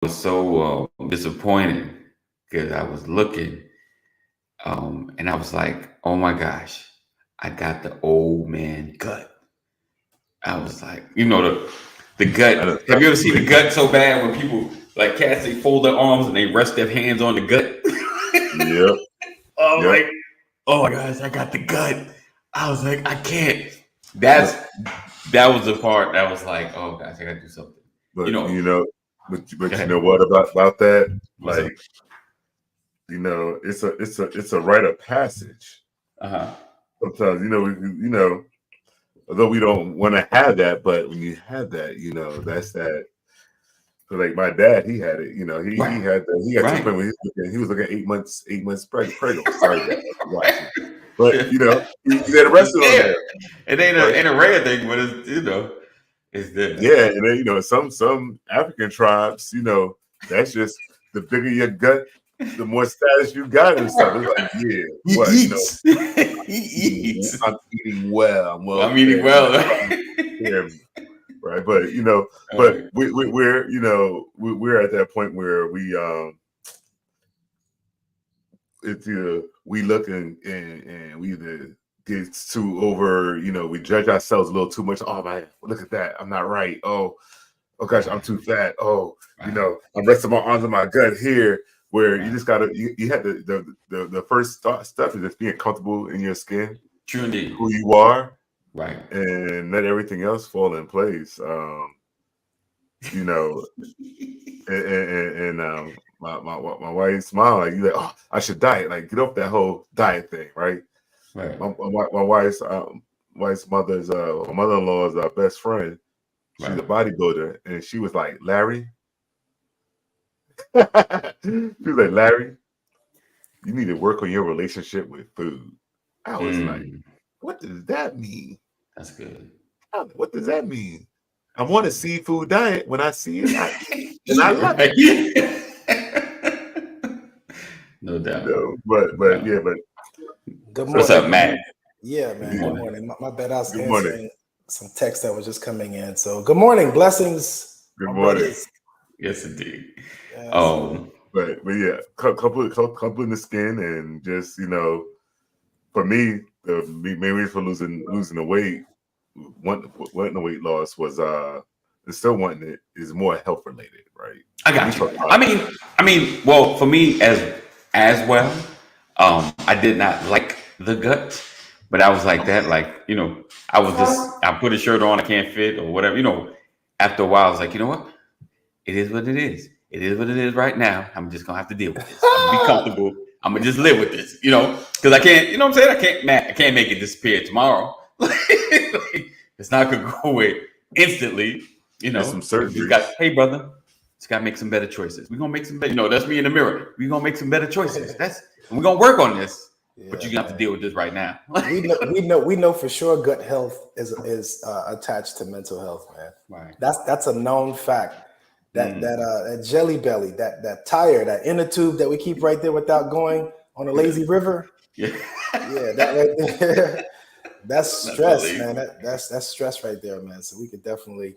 was so disappointed because I was looking, and I was like, "Oh my gosh, I got the old man gut." I was like, the I gut. don't, Have you ever seen the gut so bad when people like cats they fold their arms and they rest their hands on the gut? yep, Oh, yep. like, oh my gosh, I got the gut. I was like, I can't. But That was the part that was like, oh gosh, I gotta do something. You but know, go but you ahead. know what about that? What's up? Like it's a rite of passage. Uh huh. Sometimes although we don't want to have that, but when you have that, that's that. So like my dad, he had it. He Right. had he got to the Right. point where he was looking 8 months pregnant. Sorry, Dad, if you're watching. But he had It's arrested on there. there, It right? ain't a rare thing, but it's there. Yeah, and then some African tribes, that's just the bigger your gut, the more status you got and stuff. It's like, yeah, He what eats. He eats. I'm eating well, I'm Well, well I'm eating fed, well. yeah, right? But Uh, we're at that point where it's either we look and we either get too over, we judge ourselves a little too much. Oh man, look at that, I'm not right. Oh gosh, I'm right. too fat. Oh, Right. I'm resting my arms on my gut here. Where you Right. just gotta, you have the first stuff is just being comfortable in your skin, True indeed. who you are, Right. and let everything else fall in place. You know, and my wife smiled like you like, oh, I should diet, like get off that whole diet thing, right? Right. My wife's my mother-in-law's best friend. She's Right. a bodybuilder, and she was like, Larry. She was like, Larry, you need to work on your relationship with food. I was like, Mm, what does that mean? that's good. What does that mean? I'm on a seafood diet. When I see it, I eat it, and Eat I it, love it. right? No doubt. No But doubt. yeah, but Good so What's morning. up, Matt? Yeah, Good man. Good morning. morning. My bad. I was good morning, answering some text that was just coming in. So, good morning. Blessings, good my morning. brothers. Yes, indeed. Yes. Um, But yeah, couple in the skin, and just for me, the main reason for losing the weight, wanting the weight loss was and still wanting it is more health related, right? I We got you. talk about Well, for me as well, I did not like the gut, but I was like that, like I put a shirt on, I can't fit or whatever. After a while, I was like, you know what? It is what it is. It is what it is right now. I'm just gonna have to deal with this. I'm gonna be comfortable. I'm gonna just live with this, because I can't. You know what I'm saying? I can't make it disappear tomorrow. It's not gonna go away instantly. there's some We just got. surgeries. Hey, brother, just gotta make some better choices. We're gonna make some better. That's me in the mirror. We're gonna make some better choices. And we're gonna work on this. But Yeah, you're gonna have to man. deal with this right now. We know for sure gut health is attached to mental health, man. Right. That's a known fact. That Mm, that jelly belly, that tire, that inner tube that we keep right there without going on a yeah. lazy river. Yeah. Yeah, that right there. That's Not so stress, man. lazy. That's stress right there, man. So we could definitely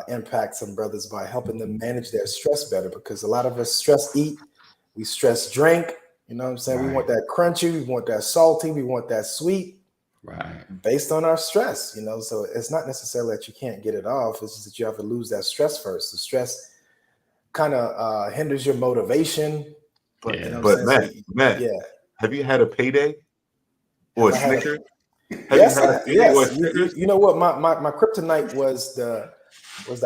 impact some brothers by helping them manage their stress better because a lot of us stress eat, we stress drink. You know what I'm saying? We want Right. that crunchy, we want that salty, we want that sweet Right. based on our stress. So it's not necessarily that you can't get it off, it's just that you have to lose that stress first. The stress kind of hinders your motivation. But You know Yeah. what I'm but saying? So Matt, yeah, have you had a payday or have a I had a Snicker? Have you yes, had a payday or a yes. Snickers? You know what? My kryptonite was the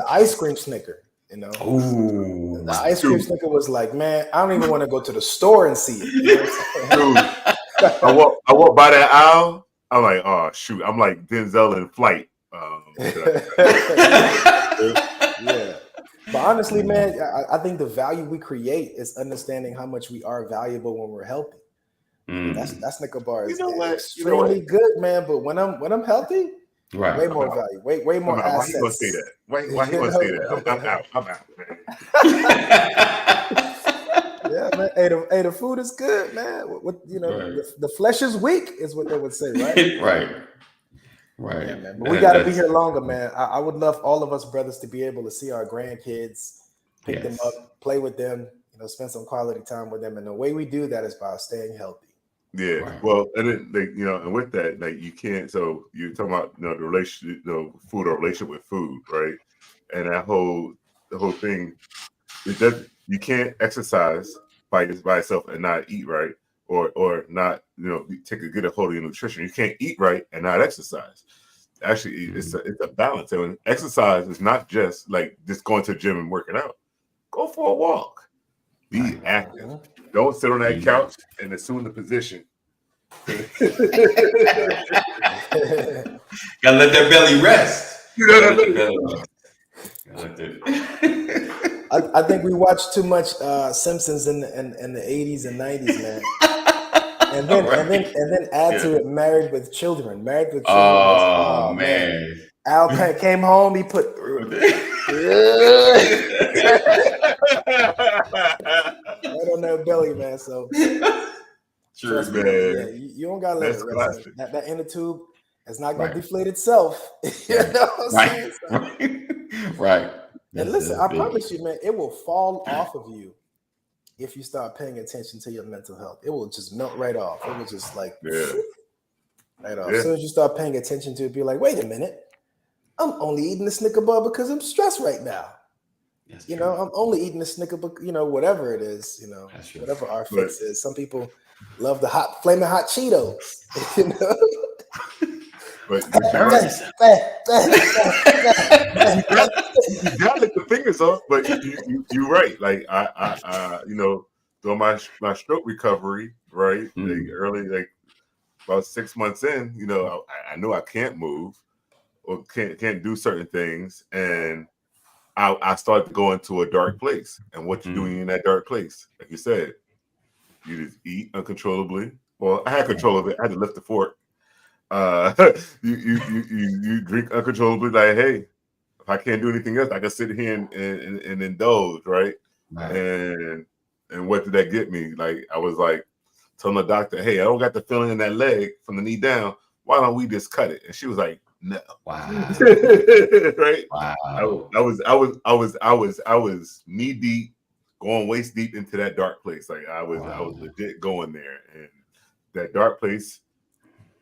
ice cream Snicker. You know, the Ooh. ice cream Dude, Snicker was like, man, I don't even want to go to the store and see it. You know what dude, I'm I walk by that aisle. I'm like, oh shoot, I'm like Denzel in Flight. saying? Yeah. But honestly, Mm, man, I think the value we create is understanding how much we are valuable when we're healthy. mm. That Snicker bar You is know what? You know what? extremely good, man. But when I'm healthy, way Right. more value, way I'm more out. Why he gonna say that? assets. Why he You gonna say that? I'm know? out. I'm out, man. Yeah, man. Hey, the food is good, man. Right. The flesh is weak, is what they would say, right? Right. Yeah, Right. man. But we got to be That's here longer, man. I would love all of us brothers to be able to see our grandkids pick them up, play with them, spend some quality time with them. And the way we do that is by staying healthy. Yeah. Right. Well, and then and with that, like you can't. So you're talking about the relationship, food or relationship with food, right? And the whole thing, you can't exercise by yourself and not eat right, or not take a good hold of your nutrition. You can't eat right and not exercise. Actually, it's a balance. And exercise is not just like just going to the gym and working out. Go for a walk. Be active. Don't sit on that couch and assume the position. Gotta let that belly rest. I think we watched too much Simpsons in the 80s and 90s, man. And then add to it Married with Children. Married with Children. Oh man. Al came home, he put right on that belly, man. So Sure, man. Yeah, you don't gotta let it rest. That inner tube is not gonna deflate itself. You know what I'm saying? Right. And listen, I promise you, man, it will fall off of you if you start paying attention to your mental health. It will just melt right off. It will just right off. As soon as you start paying attention to it, be like, wait a minute, I'm only eating the Snicker bar because I'm stressed right now. I'm only eating the Snicker bar, whatever it is, whatever our fix is. Some people love the flaming hot Cheetos, But you gotta lick the fingers off. But you're right. Like I during my stroke recovery, right? Like early, about 6 months in, I know I can't move or can't do certain things, and I started to go into a dark place. And what you're doing in that dark place, like you said, you just eat uncontrollably. Well, I had control of it. I had to lift the fork. You drink uncontrollably. Like, hey, if I can't do anything else, I can sit here and indulge, right? And what did that get me? Like, I was like telling the doctor, hey, I don't got the feeling in that leg from the knee down. Why don't we just cut it? And she was like, no. Wow. Right? Wow. I was knee deep, going waist deep into that dark place. Like I was legit going there. And that dark place,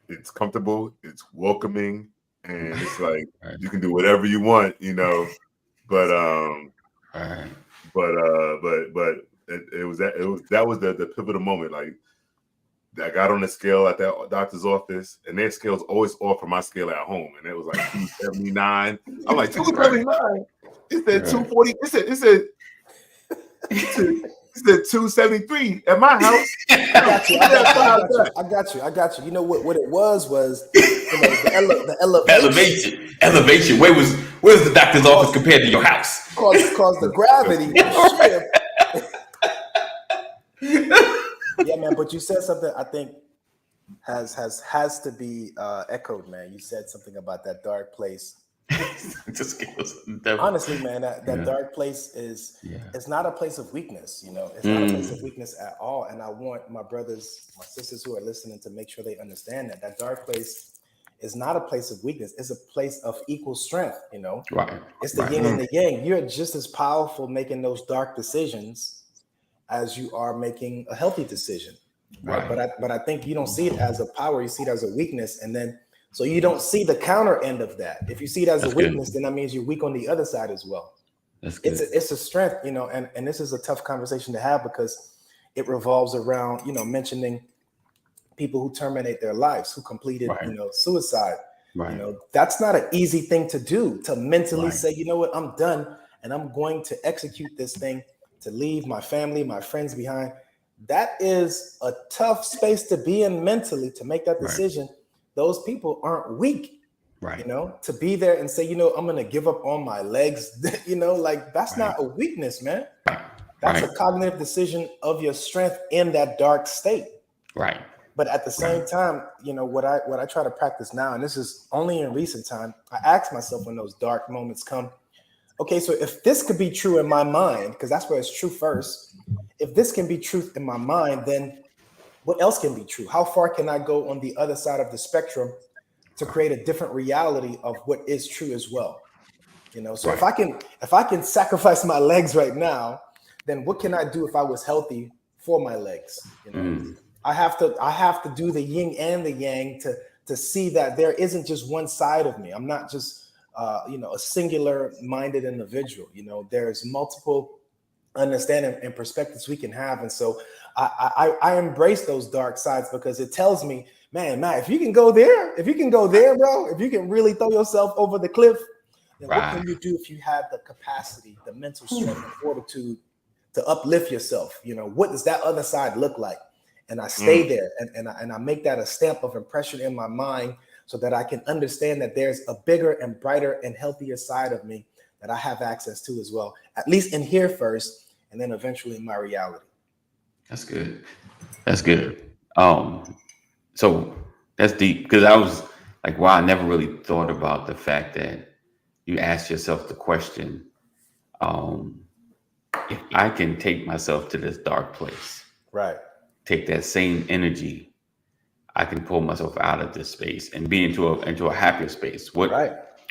it's comfortable, it's welcoming, and it's like you can do whatever you want, But that was the pivotal moment. Like I got on the scale at that doctor's office, and their scale's always off from my scale at home, and it was like 279. I'm like 279. It said 240. It said 273 at my house. I got you. You know what it was the elevation. Where's the doctor's office compared to your house? Cause the gravity shift. Yeah, man. But you said something I think has to be echoed, man. You said something about that dark place. Honestly, man, that dark place is it's not a place of weakness. It's not a place of weakness at all. And I want my brothers, my sisters who are listening to make sure they understand that dark place is not a place of weakness. It's a place of equal strength. Right. It's the yin and the yang. You're just as powerful making those dark decisions as you are making a healthy decision. Right. But I think you don't see it as a power. You see it as a weakness, and then. So you don't see the counter end of that. If you see it as a weakness, then that means you're weak on the other side as well. That's good. It's a strength, and this is a tough conversation to have because it revolves around, mentioning people who terminate their lives, who completed, suicide. Right. That's not an easy thing to do, to mentally say, you know what, I'm done and I'm going to execute this thing to leave my family, my friends behind. That is a tough space to be in mentally, to make that decision. Right. Those people aren't weak, right? To be there and say, I'm going to give up on my legs, that's not a weakness, man. That's a cognitive decision of your strength in that dark state. Right. But at the same time, what I try to practice now, and this is only in recent time, I ask myself when those dark moments come, okay, so if this could be true in my mind, because that's where it's true first, if this can be truth in my mind, then what else can be true? How far can I go on the other side of the spectrum to create a different reality of what is true as well? You know, so if I can sacrifice my legs right now, then what can I do if I was healthy for my legs? You know, I have to do the yin and the yang to see that there isn't just one side of me. I'm not just a singular minded individual. You know, there's multiple understanding and perspectives we can have, and so I embrace those dark sides because it tells me, man, if you can go there, bro, if you can really throw yourself over the cliff, then what can you do if you have the capacity, the mental strength, and fortitude to uplift yourself? You know, what does that other side look like? And I stay there, and I make that a stamp of impression in my mind, so that I can understand that there's a bigger and brighter and healthier side of me that I have access to as well, at least in here first, and then eventually in my reality. That's good. That's good. So that's deep, because I was like, wow, I never really thought about the fact that you ask yourself the question, if I can take myself to this dark place, right? Take that same energy, I can pull myself out of this space and be into a happier space. What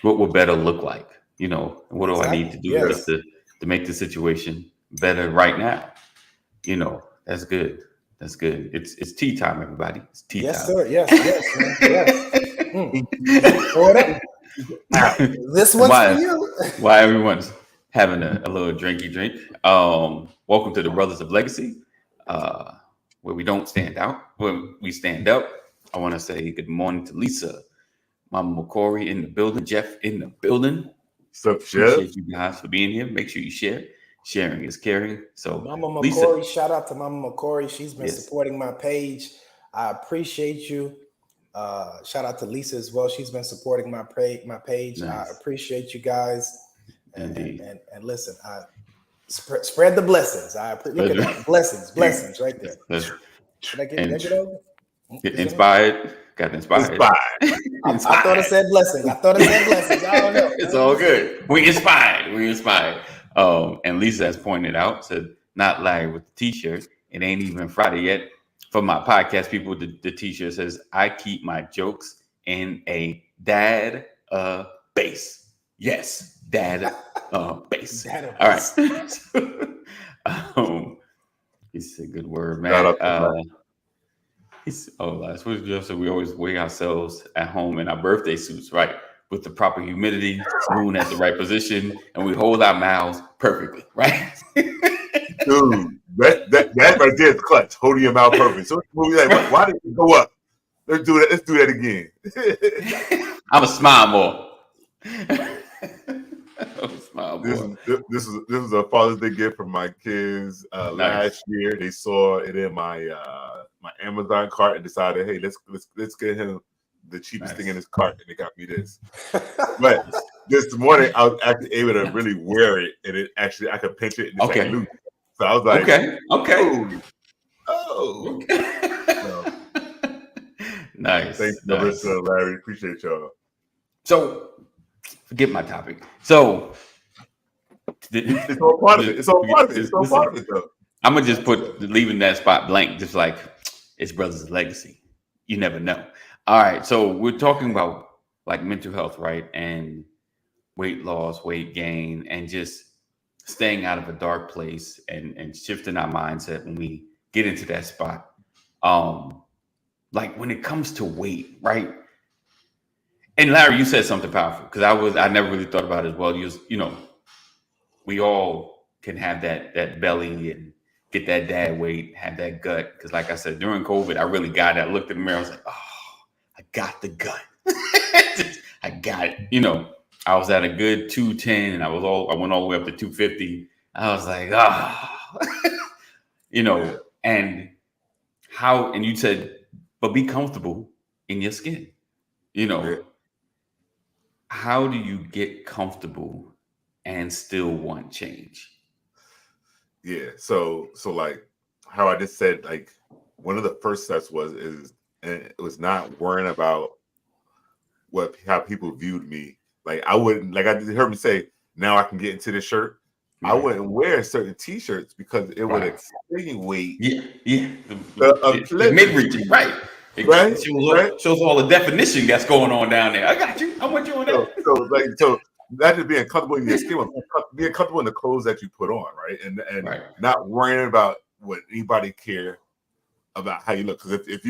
would better look like? You know, what do I need to do just to make the situation better right now? You know, that's good. That's good. It's tea time, everybody. It's tea time. Sir. Yes, yes. This one's for you. Why everyone's having a little drinky drink. Welcome to the Brothers of Legacy, where we don't stand out, where we stand up. I want to say good morning to Lisa, Mama McCory in the building, Jeff in the building. What's up, Jeff? Appreciate you guys for being here. Make sure you share. Sharing is caring. So Mama McCory, Lisa, shout out to Mama McCory. She's been supporting my page. I appreciate you. Shout out to Lisa as well. She's been supporting my page. Nice. I appreciate you guys. And listen, spread the blessings. Look at that. Blessings right there. Should I get over? Inspired. Got inspired. I thought it said blessings. I don't know. It's all good. We inspired. And Lisa has pointed out, said, not Larry with the t-shirt. It ain't even Friday yet. For my podcast people, the t-shirt says, I keep my jokes in a dad base. Yes, dad base. All right. It's a good word, man. Last week Jeff said we always weigh ourselves at home in our birthday suits, right? With the proper humidity, spoon at the right position, and we hold our mouths perfectly, right? Dude, that right there is clutch. Holding your mouth perfect. So we're like, why did it go up? Let's do that again. I'm a smile boy. This is a Father's Day gift from my kids. Last year, they saw it in my my Amazon cart and decided, hey, let's get him the cheapest thing in his cart, and they got me this. But this morning, I was actually able to really wear it, and it actually I could pinch it and it's like loose. So I was like, okay. Oh. So, nice. Thanks, Marissa, Larry. Appreciate y'all. So, forget my topic. So, it's all part of it. It's all part of it, though. I'm gonna just leaving that spot blank, just like it's Brothers' Legacy. You never know. All right, so we're talking about like mental health, right? And weight loss, weight gain, and just staying out of a dark place and shifting our mindset when we get into that spot. Like when it comes to weight, right? And Larry, you said something powerful because I never really thought about it as well. You know, we all can have that belly and get that dad weight, have that gut. Because like I said, during COVID, I really got it. I looked in the mirror, I was like, oh, I got the gut. I got it. You know, I was at a good 210 and I went all the way up to 250. I was like, you know, and you said, but be comfortable in your skin. You know, how do you get comfortable and still want change? Yeah. So like how I just said, like one of the first steps it was not worrying about how people viewed me. Like I wouldn't, like I heard me say, now I can get into this shirt. Right. I wouldn't wear certain t-shirts because it would extenuate. The mid-region, right? It shows all the definition that's going on down there. I got you. I want you on that. So not just being comfortable in your skin, but being comfortable in the clothes that you put on, right? And not worrying about what anybody care about how you look. Because if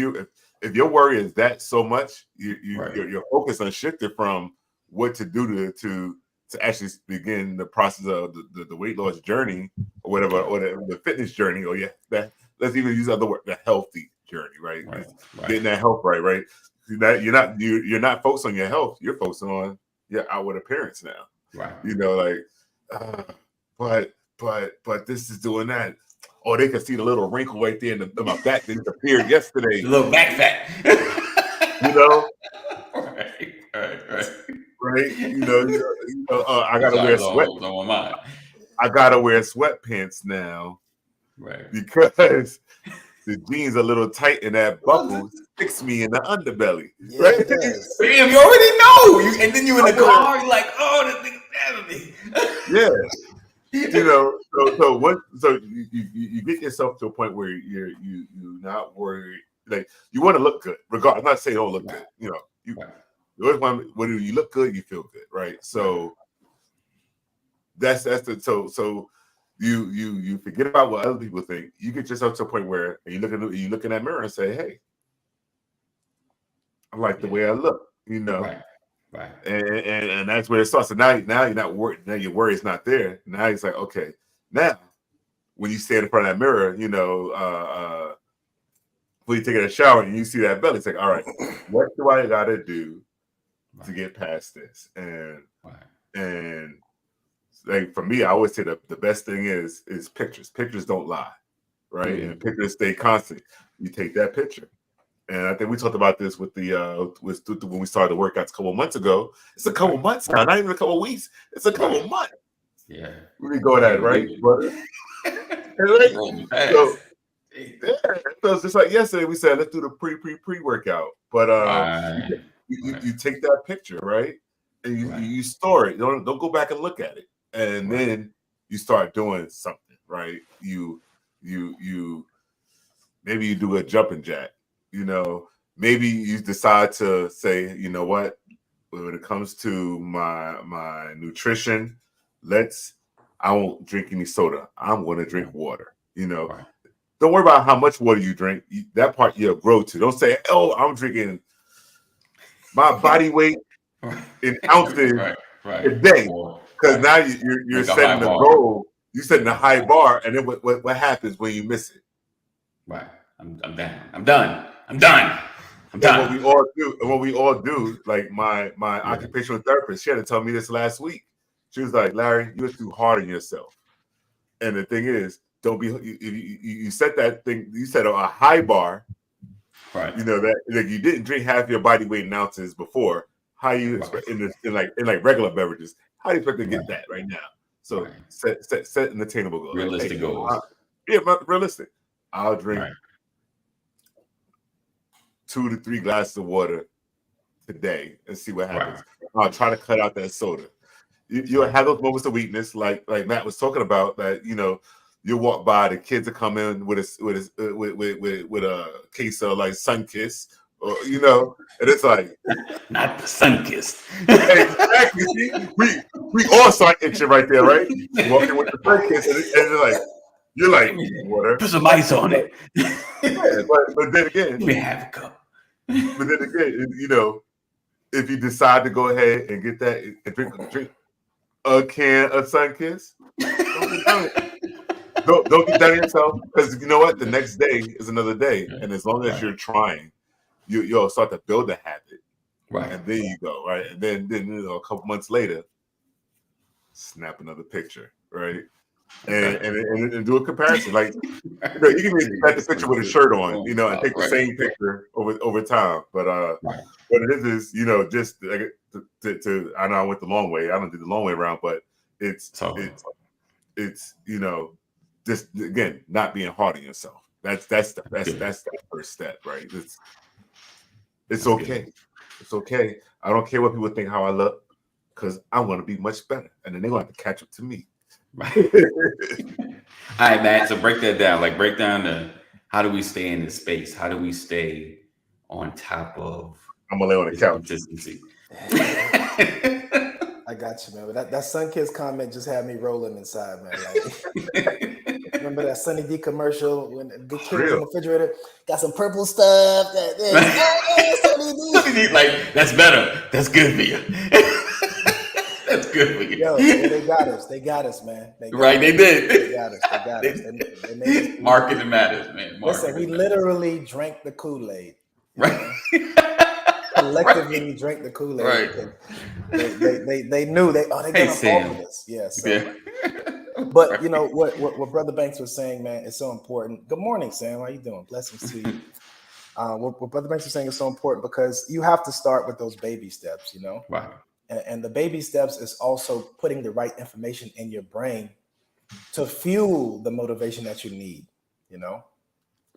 your worry is that so much, your focus on shifted from what to do to actually begin the process of the weight loss journey or whatever, or the fitness journey, or let's even use other word, the healthy journey, right? Getting that health right. You're not focused on your health. You're focused on your outward appearance now. Right. You know, like, but this is doing that. Or they can see the little wrinkle right there in my back that appeared yesterday. The little back fat. You know? Right. You know, I gotta wear I gotta wear sweatpants now. Right. Because the jeans are a little tight and that buckle sticks me in the underbelly. Yeah, right? Damn, you already know. And then you in the car, you're like, oh, this thing stabbing me. Yeah. You know, so you get yourself to a point where you're not worried. Like, you want to look good, regardless. I'm not saying don't look good. You know, you always want, when you look good, you feel good, right? So that's the so you forget about what other people think. You get yourself to a point where you look in that mirror and say, hey, I like the way I look, you know. Right. And that's where it starts. So now you're not worried. Now your worry is not there. Now it's like, okay, now when you stand in front of that mirror, you know, when you take a shower and you see that belly, it's like, all right, what do I gotta do to get past this? And like, for me, I always say the best thing is pictures. Pictures don't lie, right? Mm-hmm. And pictures stay constant. You take that picture. And I think we talked about this with when we started the workouts a couple of months ago. It's a couple of months now, not even a couple of weeks. It's a couple of months. Yeah. We go at it, right? So it's just like yesterday we said, let's do the pre-workout. But you take that picture, right? And you store it. Don't go back and look at it. And then you start doing something, right? You maybe you do a jumping jack. You know, maybe you decide to say, you know what, when it comes to my nutrition, I won't drink any soda. I'm going to drink water. You know, don't worry about how much water you drink. That part you'll grow to. Don't say, oh, I'm drinking my body weight in ounces a day. Because now you're setting the goal. You're setting a high bar. And then what happens when you miss it? Right. I'm down. I'm done. And what we all do, like my occupational therapist, she had to tell me this last week. She was like, Larry, you're too hard on yourself. And the thing is, don't be you set that thing, you set a high bar, right? You know, that like, you didn't drink half your body weight in ounces before. How you expect in regular beverages, how do you expect to get that right now? So set an attainable goal. Realistic goals. Realistic. I'll drink 2 to 3 glasses of water today and see what happens. I'll try to cut out that soda. You'll have those moments of weakness, like Matt was talking about. That, you know, you walk by, the kids will come in with a case of like Sunkist, or, you know, and it's like, not the Sunkist. Exactly. See, we all start itching right there, right? Walking with the Sunkist, and you're like water. Put some ice on it. But then again, we have a cup. But then again, you know, if you decide to go ahead and get that and drink a can of Sunkist, don't get down on yourself, because you know what? The next day is another day, and as long as you're trying, you'll start to build a habit, right? And then you go right, and then you know, a couple months later, snap another picture, right? And do a comparison. Like, you know, you can even take the picture with a shirt on, you know, and take the same picture over time. But what it is, you know, just to I know I went the long way. I don't do the long way around, but it's you know, just again, not being hard on yourself. That's the first step, right? It's okay. It's okay. I don't care what people think how I look, because I want to be much better, and then they're gonna have to catch up to me. Right. All right, Matt. So break that down. Like, break down the how do we stay in this space? How do we stay on top of? I'm gonna lay on the couch. Consistency. I got you, man. But that Sun Kiss comment just had me rolling inside, man. Like, remember that Sunny D commercial when the kid was in the refrigerator, got some purple stuff. Sunny D, like, that's better. That's good for you. That's good for you. Yo, they got us. They got us, man. They did. They got us. They got us. They made us. Marketing matters, man. Listen, we literally drank the Kool-Aid. Right. Collectively, we drank the Kool-Aid. Right. They knew they gonna fall for this. Yeah. So. But you know what Brother Banks was saying, man, is so important. Good morning, Sam. How you doing? Blessings to you. What Brother Banks was saying is so important because you have to start with those baby steps, you know. Right. And the baby steps is also putting the right information in your brain to fuel the motivation that you need. You know,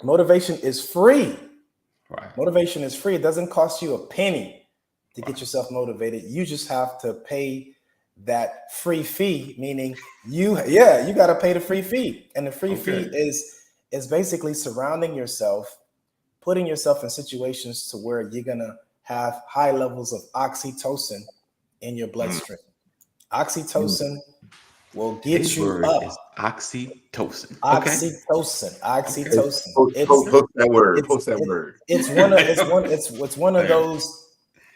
motivation is free. Right. Motivation is free. It doesn't cost you a penny to get yourself motivated. You just have to pay that free fee, meaning you got to pay the free fee. And the free fee is basically surrounding yourself, putting yourself in situations to where you're going to have high levels of oxytocin in your bloodstream. Oxytocin will get you up. Oxytocin. Oxytocin. Post that word. It's one of those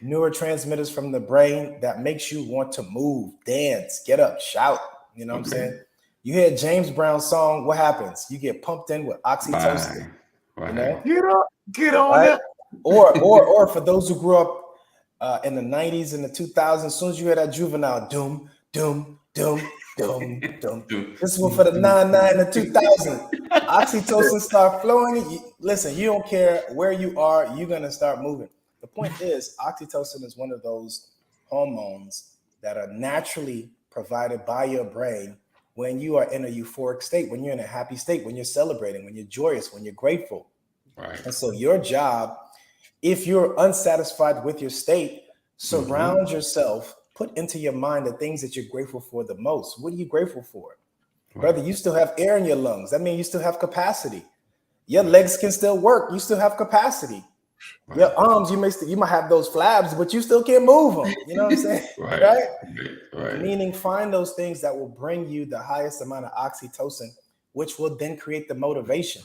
neurotransmitters from the brain that makes you want to move, dance, get up, shout. You know what I'm saying? You hear James Brown's song, what happens? You get pumped in with oxytocin. Right. You know? Get on it. Or for those who grew up in the 90s and the 2000s, as soon as you hear that Juvenile, doom, doom, doom, doom, doom. This one for the 99 and the 2000. Oxytocin start flowing. Listen, you don't care where you are, you're gonna start moving. The point is, oxytocin is one of those hormones that are naturally provided by your brain when you are in a euphoric state, when you're in a happy state, when you're celebrating, when you're joyous, when you're grateful. Right. And so your job, if you're unsatisfied with your state, surround yourself, put into your mind the things that you're grateful for the most. What are you grateful for? Right. Brother, you still have air in your lungs. That means you still have capacity. Your legs can still work. You still have capacity. Right. Your arms, you might have those flabs, but you still can't move them. You know what I'm saying? Right? Meaning find those things that will bring you the highest amount of oxytocin, which will then create the motivation.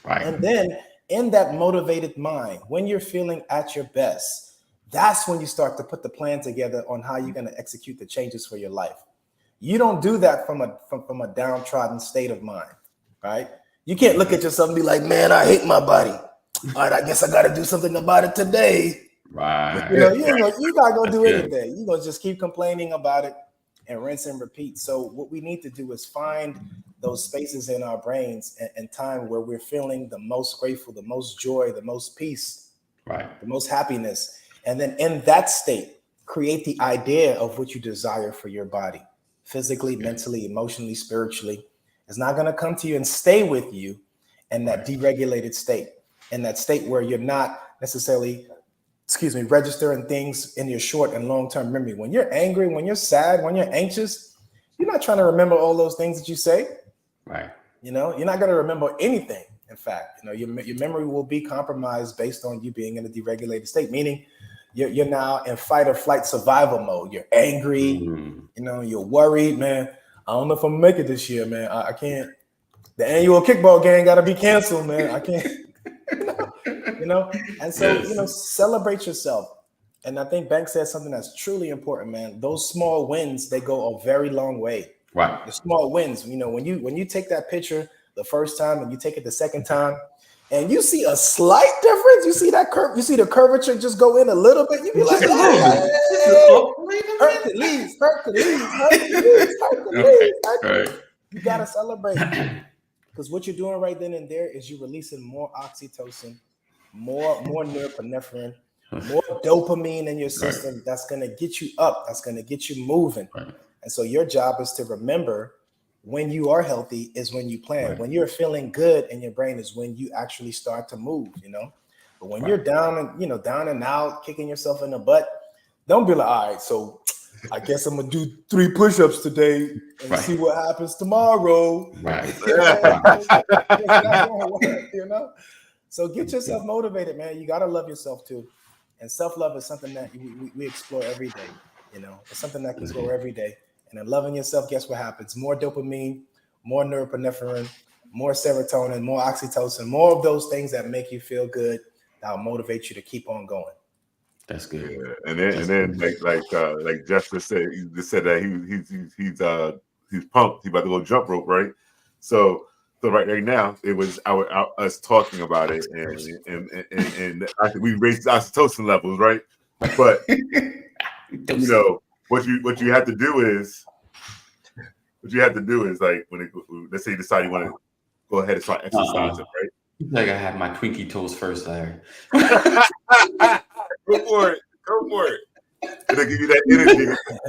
Right. And then in that motivated mind, when you're feeling at your best, that's when you start to put the plan together on how you're going to execute the changes for your life. You don't do that from a downtrodden state of mind, right? You can't look at yourself and be like, man, I hate my body. All right, I guess I got to do something about it today. Right. You know, you're not going to do anything. You're going to just keep complaining about it and rinse and repeat. So what we need to do is find those spaces in our brains and time where we're feeling the most grateful, the most joy, the most peace, right, the most happiness. And then in that state, create the idea of what you desire for your body, physically, mentally, emotionally, spiritually. It's not going to come to you and stay with you in that deregulated state, in that state where you're not necessarily, registering things in your short and long-term memory. When you're angry, when you're sad, when you're anxious, you're not trying to remember all those things that you say. Right. You know, you're not going to remember anything. In fact, you know, your memory will be compromised based on you being in a deregulated state, meaning you're now in fight or flight survival mode. You're angry, you know, you're worried, man. I don't know if I'm gonna make it this year, man. I can't. The annual kickball game got to be canceled, man. I can't. You know, and so you know, celebrate yourself. And I think Banks said something that's truly important, man. Those small wins, they go a very long way. Right. The small wins, you know, when you take that picture the first time and you take it the second time, and you see a slight difference, you see that curve, you see the curvature just go in a little bit, you be like, Hercules. You gotta celebrate, because what you're doing right then and there is you're releasing more oxytocin, more norepinephrine, more dopamine in your system. That's gonna get you up, that's gonna get you moving. And so your job is to remember, when you are healthy is when you plan. When you're feeling good in your brain is when you actually start to move, you know. But when you're down and out, kicking yourself in the butt, don't be like, all right, so I guess I'm gonna do 3 push-ups today and see what happens tomorrow. Right. You know. So get yourself motivated, man. You gotta love yourself too. And self-love is something that we explore every day. You know, it's something that can grow every day. And then loving yourself, guess what happens? More dopamine, more norepinephrine, more serotonin, more oxytocin, more of those things that make you feel good, that'll motivate you to keep on going. That's good. Yeah. And then like Jeff just said, he just said that he's pumped. He's about to go jump rope, right? So right now it was us talking about it, and we raised oxytocin levels, right? But you know what you have to do is like let's say you decide you want to go ahead and start exercising, right? Like I had my Twinkie toast first, Larry. Go for it. It'll give you that energy.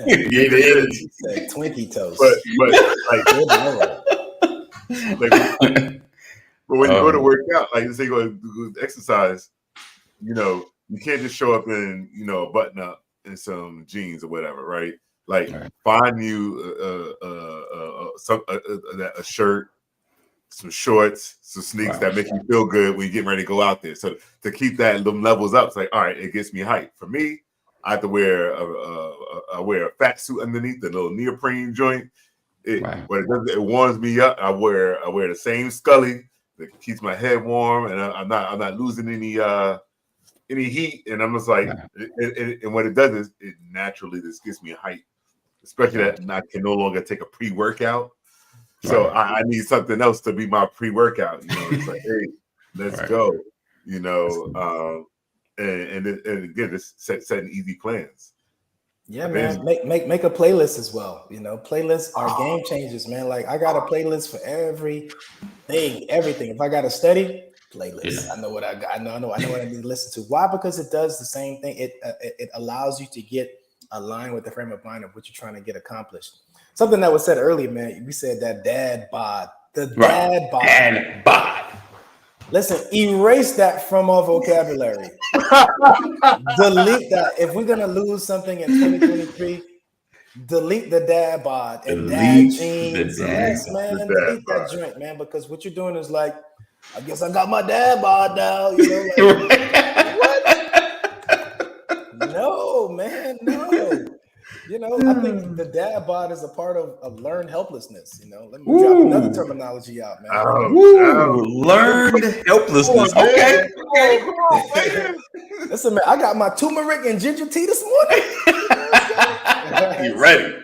Yeah, the energy. Twinkie toast. But when you go to work out, like say you go to exercise, you know, you can't just show up in, you know, a button up and some jeans or whatever, right? Like find you a shirt, some shorts, some sneaks that make you feel good when you get ready to go out there. So to keep them levels up, it's like, all right, it gets me hyped. For me, I have to wear a fat suit underneath, the little neoprene joint. It warms me up. I wear the same Scully that keeps my head warm, and I'm not losing any heat. And I'm just like, and what it does is it naturally just gets me hyped, especially that I can no longer take a pre-workout. So I need something else to be my pre-workout. You know, it's like, hey, let's go. You know, and again, just setting easy plans. Yeah, man. Make a playlist as well. You know, playlists are game changers, man. Like I got a playlist for everything. If I got to study, playlist. I know what I got. I know what I need to listen to. Why? Because it does the same thing. It allows you to get aligned with the frame of mind of what you're trying to get accomplished. Something that was said earlier, man. We said that dad bod. The dad bod. Dad bod. Listen, erase that from our vocabulary. Delete that. If we're gonna lose something in 2023, delete the dad bod and dad jeans. Yes, man. Delete that joint, man, because what you're doing is like, I guess I got my dad bod now. You know, like, what? No, man, no. You know, I think the dad bod is a part of learned helplessness. You know, let me drop another terminology out, man. Learned helplessness. Okay. Listen, man, I got my turmeric and ginger tea this morning. You ready?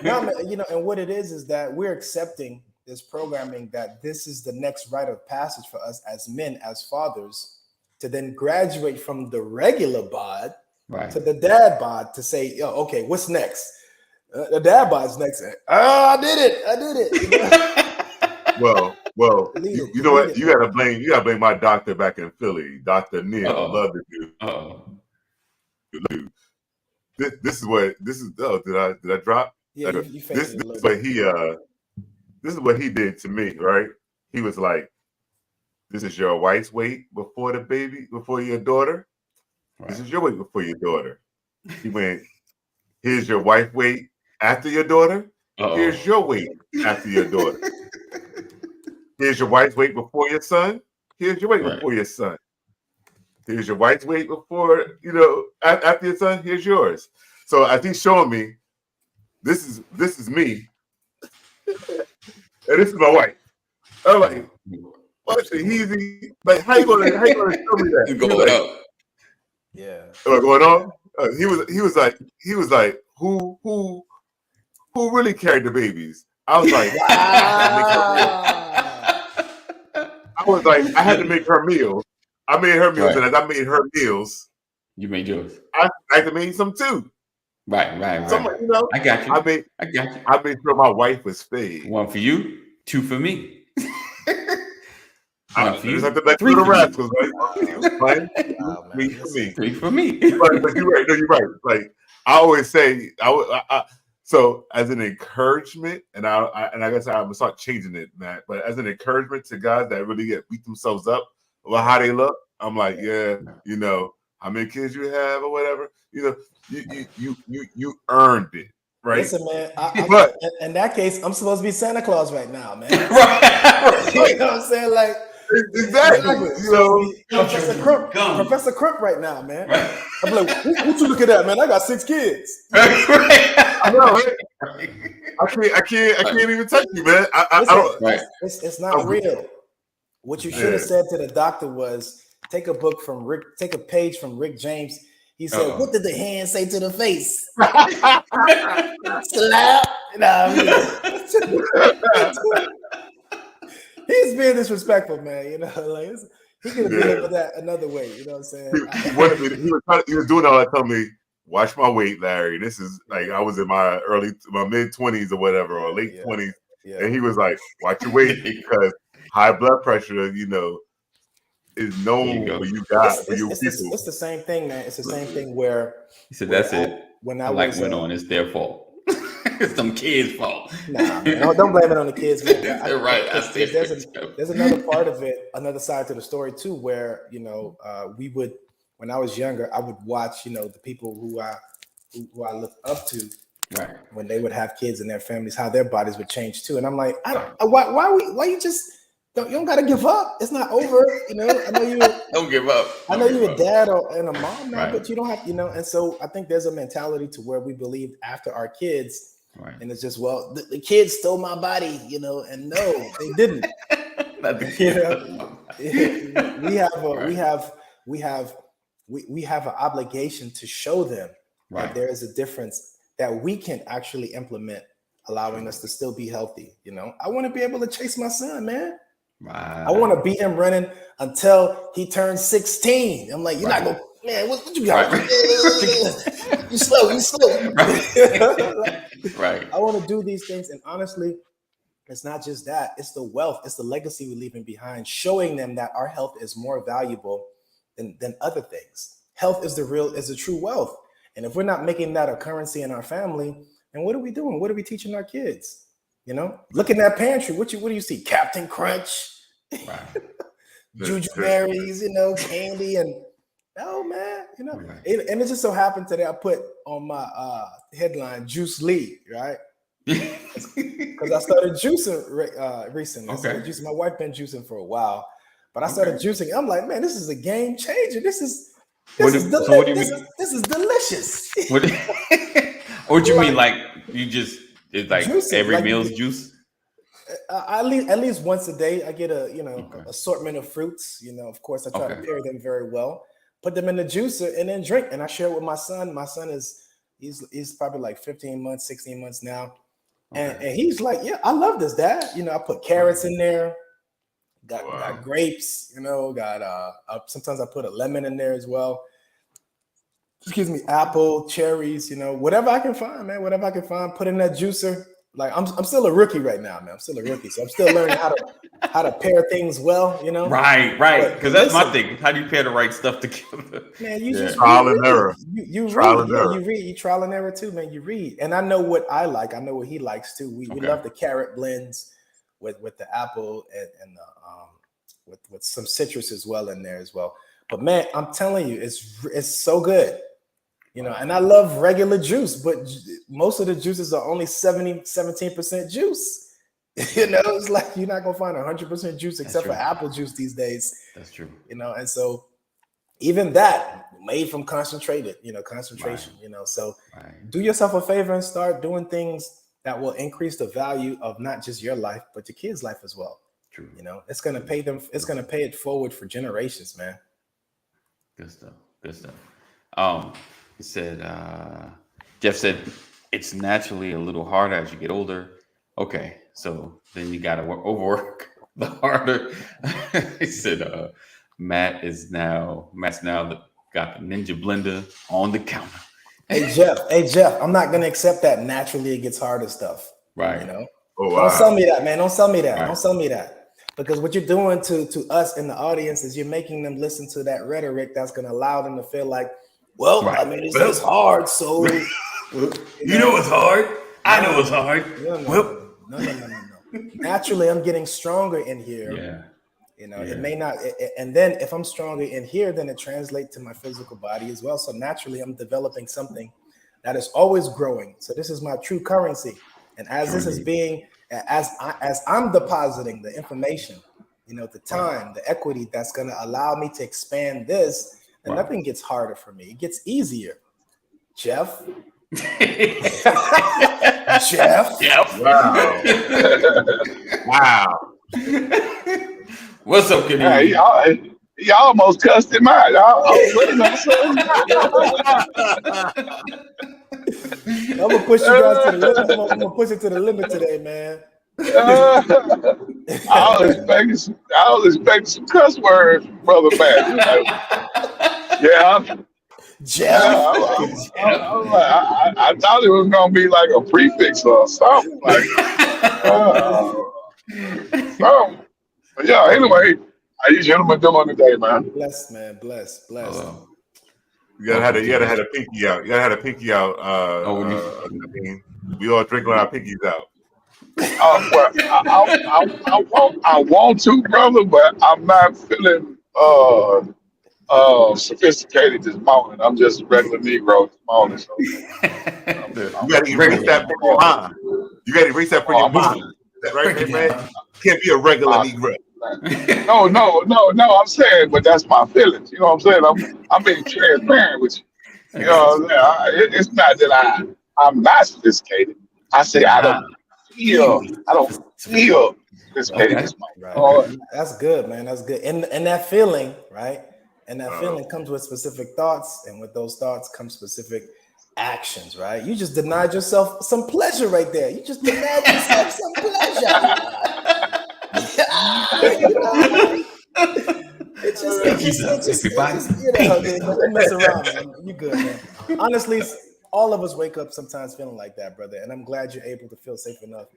No, man, you know, and what it is that we're accepting this programming that this is the next rite of passage for us as men, as fathers, to then graduate from the regular bod to the dad bod to say, yo, okay, what's next? The dad bod's next. I did it. Well, you know what? You gotta blame my doctor back in Philly, Dr. Neil. Love the dude. This is. Oh, did I drop? Yeah, this is what he did to me, right? He was like, "This is your wife's weight before the baby, before your daughter. This is your weight before your daughter." He went, "Here's your wife weight after your daughter. Here's your weight after your daughter. Here's your wife's weight before your son. Here's your weight before your son. Here's your wife's weight before, you know, after your son. Here's yours." So I think showing me this is me, and this is my wife. I'm like, what's easy? Like, how you gonna show me that? You going up? Yeah. Am I going on? He was like, who really carried the babies? I was like, I had to make her meals. I made her meals, and as I made her meals, you made yours. I had to make some too. Right. You know, I got you. I made sure my wife was fed. 1 for you, 2 for me. I just have to let you the rascals, right? 3 for me. 3 for me. But you're right. No, you're right. Like I always say, so as an encouragement, and I guess I'm gonna start changing it, Matt. But as an encouragement to guys that really beat themselves up about how they look, I'm like, yeah, you know, how many kids you have or whatever, you know, you earned it, right? Listen, man. In that case, I'm supposed to be Santa Claus right now, man. Right. You know what I'm saying? Like, Exactly. You know, Professor Crump right now, man. Right. I'm like, what you looking at, man? I got 6 kids. I know, right? I can't even touch you, man. I don't. Right. It's not real. What you should have said to the doctor was take a page from Rick James. He said, "What did the hand say to the face?" Slap. He's being disrespectful, man. You know, like he could have delivered that another way. You know what I'm saying? He was doing all that, telling me, "Watch my weight, Larry. This is like I was in my mid 20s or whatever, or late 20s." Yeah. And he was like, "Watch your weight because high blood pressure, you know, is known for you guys, for you people." It's the same thing, man. It's the same thing where he said, "That's it." When I went on, it's their fault. It's some kids' fault. Nah, man, don't blame it on the kids, man. Right. There's another part of it, another side to the story too, where you know when I was younger, I would watch the people who I looked up to, right, when they would have kids in their families, how their bodies would change too, and I'm like, why you just you don't gotta give up. It's not over, you know. I know you don't give up. I know you're a dad and a mom now, but you don't have, and so I think there's a mentality to where we believe after our kids. Right. And it's just, well, the kids stole my body, and no, they didn't. We have an obligation to show them that there is a difference that we can actually implement, allowing us to still be healthy. I want to be able to chase my son, man. Right. I want to beat him running until he turns 16. I'm like, you're not gonna, man. What you got? You slow. Right. I want to do these things, and honestly, it's not just that. It's the wealth. It's the legacy we're leaving behind, showing them that our health is more valuable than other things. Health is the true wealth, and if we're not making that a currency in our family, then what are we doing? What are we teaching our kids? Look in that pantry. What do you see? Captain Crunch, Juju berries, candy, and oh man, and it just so happened today I put on my headline Juice Lee, right? Because I started juicing recently. Okay. So juicing. My wife been juicing for a while, but I started juicing. I'm like, man, this is a game changer. This is delicious. What do you mean? Like you just it's like juicing, every like meal's juice? At least once a day, I get assortment of fruits. Of course, I try to pair them very well. Put them in the juicer and then drink. And I share it with my son. My son he's probably like 15 months, 16 months now. And he's like, yeah, I love this, Dad. I put carrots in there, got grapes, got sometimes I put a lemon in there as well. Excuse me, apple, cherries, whatever I can find, man. Whatever I can find, put in that juicer. Like I'm still a rookie right now, man. I'm still a rookie, so I'm still learning how to pair things well, Right. Because that's my thing. How do you pair the right stuff together? Man, you just trial and error. You read. You trial and error too, man. You read, and I know what I like. I know what he likes too. We love the carrot blends with the apple and with some citrus as well in there as well. But man, I'm telling you, it's so good. And I love regular juice, but most of the juices are only 17% juice. It's like you're not gonna find 100% juice except for apple juice these days. That's true. And so even that made from concentrated, concentration. So do yourself a favor and start doing things that will increase the value of not just your life, but your kids' life as well. True. It's gonna pay them. It's gonna pay it forward for generations, man. Good stuff. He said, Jeff said, it's naturally a little harder as you get older. Okay, so then you got to overwork the harder. He said, Matt's now got the Ninja blender on the counter. Hey Jeff, I'm not going to accept that naturally it gets harder stuff. Right. Oh, wow. Don't sell me that, man. Don't sell me that. Right. Don't sell me that. Because what you're doing to us in the audience is you're making them listen to that rhetoric that's going to allow them to feel like, well, I mean, it's hard, so you know it's hard. I know it's hard. No. Naturally, I'm getting stronger in here. It may not, and then if I'm stronger in here, then it translates to my physical body as well. So naturally, I'm developing something that is always growing. So this is my true currency, and as this is being, as I'm depositing the information, the time, the equity that's going to allow me to expand this, and nothing gets harder for me. It gets easier. Jeff. Jeff. Wow. Wow. What's up, Kenny? Hey, y'all almost cussed him out. I was waiting on something. I'm gonna push you guys to the limit. I'm gonna push it to the limit today, man. I was expecting some cuss words, brother man. Yeah. Jeff. I thought it was gonna be like a prefix or something. Like, but yeah. Anyway, how you gentlemen doing today, man? Blessed, man. Blessed. You gotta have a pinky out. You gotta have a pinky out. I mean, we all drinking our pinkies out. Well, I want to, brother, but I'm not feeling sophisticated this morning. I'm just a regular Negro this morning. So, You gotta erase that from your mind. You gotta erase that from your mind. Right, man? Can't be a regular Negro. No. I'm saying, but that's my feelings. You know what I'm saying? I'm being transparent with you. You know what I'm saying? It's not that I'm not sophisticated. I say I don't feel sophisticated. Okay. Right. That's good, man. That's good. And that feeling, right? And that feeling comes with specific thoughts, and with those thoughts come specific actions, right? You just denied yourself some pleasure right there. You just denied yourself some pleasure. It's just don't mess around, man. You good, man. Honestly, all of us wake up sometimes feeling like that, brother. And I'm glad you're able to feel safe enough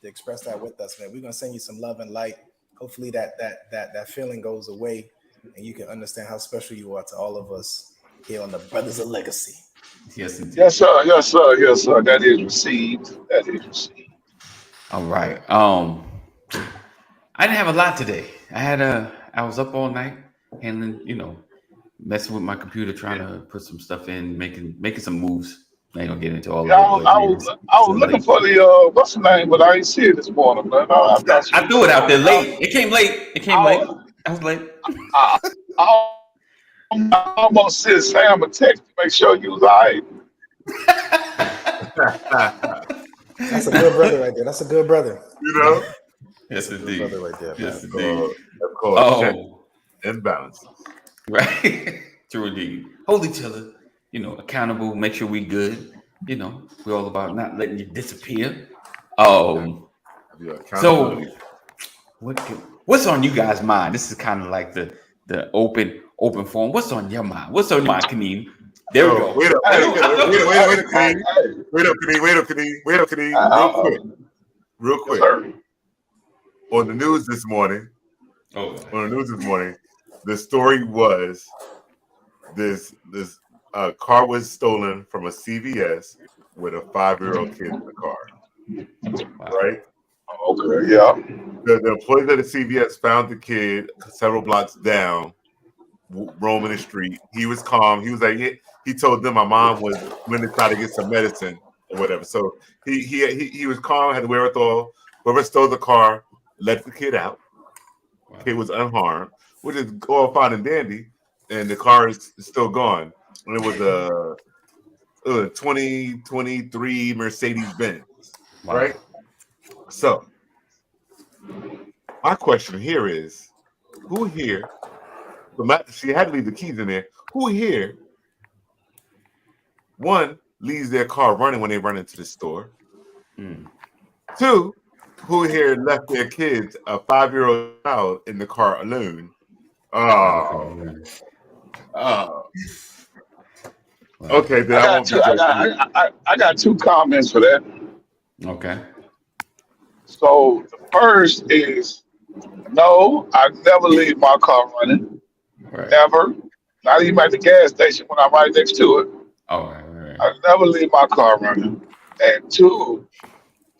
to express that with us, man. We're gonna send you some love and light. Hopefully that feeling goes away, and you can understand how special you are to all of us here on the Brothers of Legacy. Yes, indeed. Yes, sir. That is received. All right. I didn't have a lot today. I was up all night handling, messing with my computer, trying to put some stuff in, making some moves. I ain't gonna get into all of it. I was looking for the what's the name, but I ain't see it this morning, man. I threw it out there late. It came late. I was late. I almost sent Sam a text to make sure you was all right. That's a good brother right there. That's a good brother. You know? Yes, indeed. Brother right there. Yes, indeed. Of course. Imbalance. Right. True indeed. Hold each other, accountable. Make sure we good. We're all about not letting you disappear. So what's on you guys' mind? This is kind of like the open forum. What's on your mind? What's on your mind, Kaneem? There we go. Wait up, Kaneem. Real quick. On the news this morning, the story was this car was stolen from a CVS with a 5-year-old kid in the car. Right? Okay, yeah. The employees of the CVS found the kid several blocks down, roaming the street. He was calm. He was like, he told them my mom was when to try to get some medicine or whatever. So he was calm, had the wherewithal. Whoever stole the car let the kid out. The kid was unharmed, which is all fine and dandy. And the car is still gone. And it was a 2023 Mercedes Benz, right? So my question here is, who here? She had to leave the keys in there. Who here? One, leaves their car running when they run into the store. Two, who here left their kids, a 5-year-old child, in the car alone? Okay, then I got two comments for that. Okay. So the first is, no, I never leave my car running. Right. Ever. Not even at the gas station when I'm right next to it. Right. I never leave my car running. And two,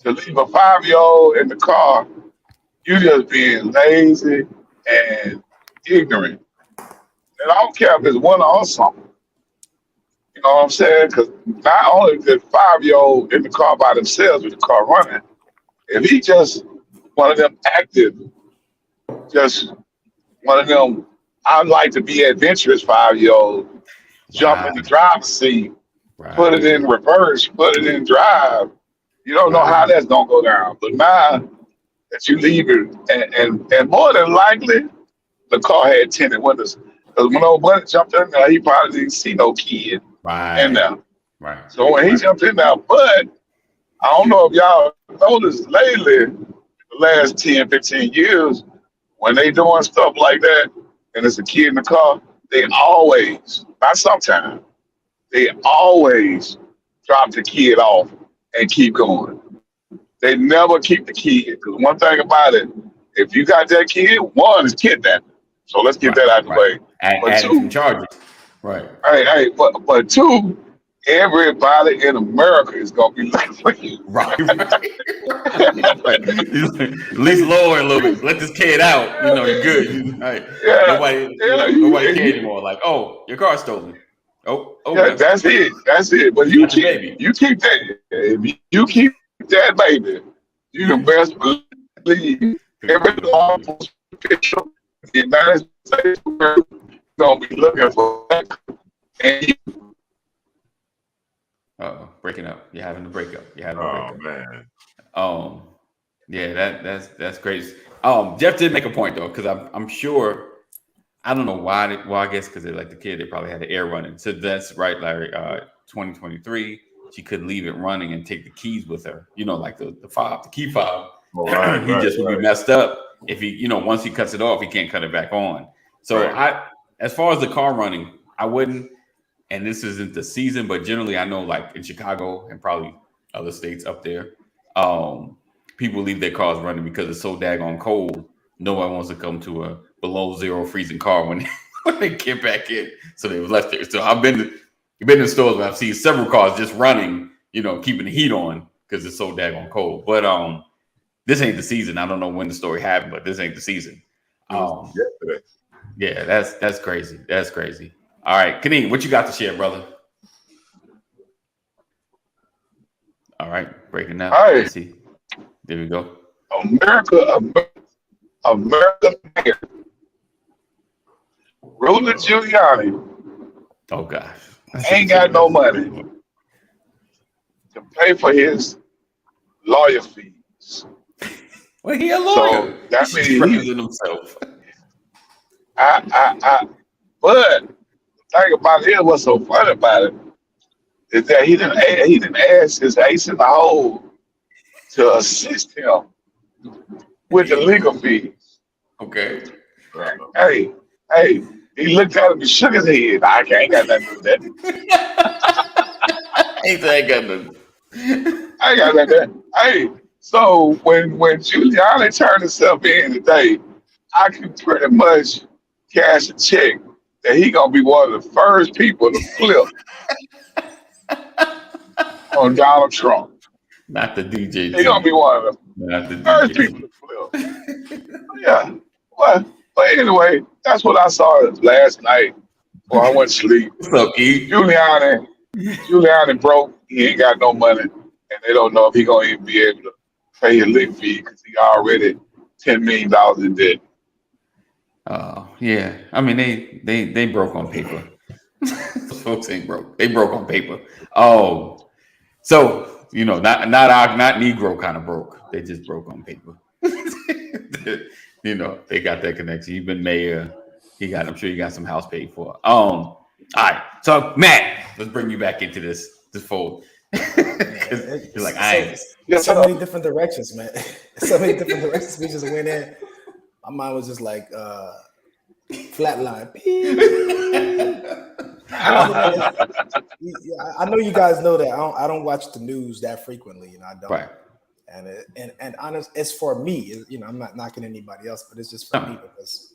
to leave a 5-year-old in the car, you just being lazy and ignorant. And I don't care if it's one or something. You know what I'm saying? Because not only is the 5-year-old in the car by themselves with the car running, if he just one of them active just one of them. I like to be adventurous 5-year-old. Jump in the driver's seat, put it in reverse, put it in drive. You don't know how that's gonna go down. But now that you leave it, and more than likely, the car had tinted windows. Because when old buddy jumped in there, he probably didn't see no kid in there. Right. So when he jumped in there, but I don't know if y'all noticed lately, the last 10, 15 years, when they doing stuff like that, and there's a kid in the car, they always, not sometimes, they always drop the kid off and keep going. They never keep the kid. Because one thing about it, if you got that kid, one is kidnapping. So let's get that out of the way. But two charges. Right. Hey, but two, everybody in America is gonna be looking for you. Right. At least lower a little bit. Let this kid out. You know, you're good. Right. Yeah. Nobody cares anymore. Like, oh, your car's stolen. Oh, yeah, that's it. But you keep that. If you keep that baby, you can best believe every law enforcement official in the United States is gonna be looking for that. And breaking up. You're having to break up. Man. Yeah, that's crazy. Jeff did make a point though, because I'm sure. I don't know why. Well, I guess because they like the kid, they probably had the air running. So that's right, Larry. 2023, she could leave it running and take the keys with her. You know, like the fob, the key fob. He just would be messed up if he, once he cuts it off, he can't cut it back on. So as far as the car running, I wouldn't. And this isn't the season, but generally, I know like in Chicago and probably other states up there, people leave their cars running because it's so daggone cold. No one wants to come to a below zero freezing car when they get back in. So they was left there. So I've been in stores where I've seen several cars just running, keeping the heat on because it's so daggone cold. But this ain't the season. I don't know when the story happened, but this ain't the season. Yeah, that's crazy. That's crazy. All right, Kaneem, what you got to share, brother? All right, breaking down. All right. Let's see. There we go. America mayor, Rudy Giuliani, Oh gosh, ain't got no money to pay for his lawyer fees. Well, he a lawyer. So that means He's representing himself. But the thing about it, what's so funny about it is that he didn't ask his ace in the hole to assist him with the legal fees. Okay. Hey, he looked at him and shook his head. I ain't got nothing to do with that. Ain't got nothing. I ain't got nothing to do. Hey, so when Giuliani turned himself in today, I can pretty much cash a check that he gonna be one of the first people to flip on Donald Trump. Not the DJ. He gonna be one of the Not the first DJ. people to flip. Yeah. Well, but anyway, that's what I saw last night before I went to sleep. What's up, E? Giuliani broke. He ain't got no money, and they don't know if he gonna even be able to pay his legal fee because he already $10 million in debt. Oh yeah. I mean, they broke on paper. Those folks ain't broke. They broke on paper. Oh, so not Negro kind of broke. They just broke on paper. They got that connection. You've been mayor. I'm sure you got some house paid for. All right. So Matt, let's bring you back into this fold. You're like, so many different directions, man. So many different directions we just went in. My mind was just like flatline. I know you guys know that I don't watch the news that frequently, I don't. Right. And honest, it's for me. I'm not knocking anybody else, but it's just for me because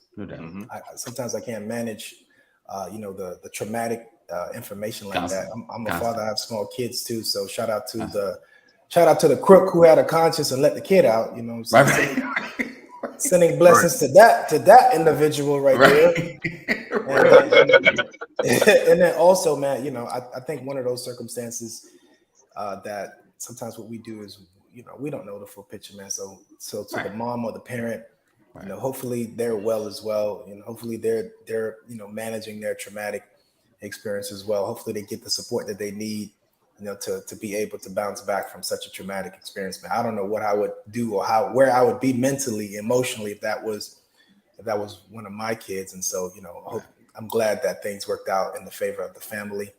sometimes I can't manage, the traumatic information like that. I'm a father. I have small kids too, so shout out to the crook who had a conscience and let the kid out. Sending blessings to that individual right there. And then also, man, I think one of those circumstances that sometimes what we do is, we don't know the full picture, man. So to the mom or the parent, You know, hopefully they're well as well. You know, hopefully they're managing their traumatic experience as well. Hopefully they get the support that they need, you know, to be able to bounce back from such a traumatic experience. Man, I don't know what I would do or where I would be mentally, emotionally if that was one of my kids. And so, you know, I'm glad that things worked out in the favor of the family.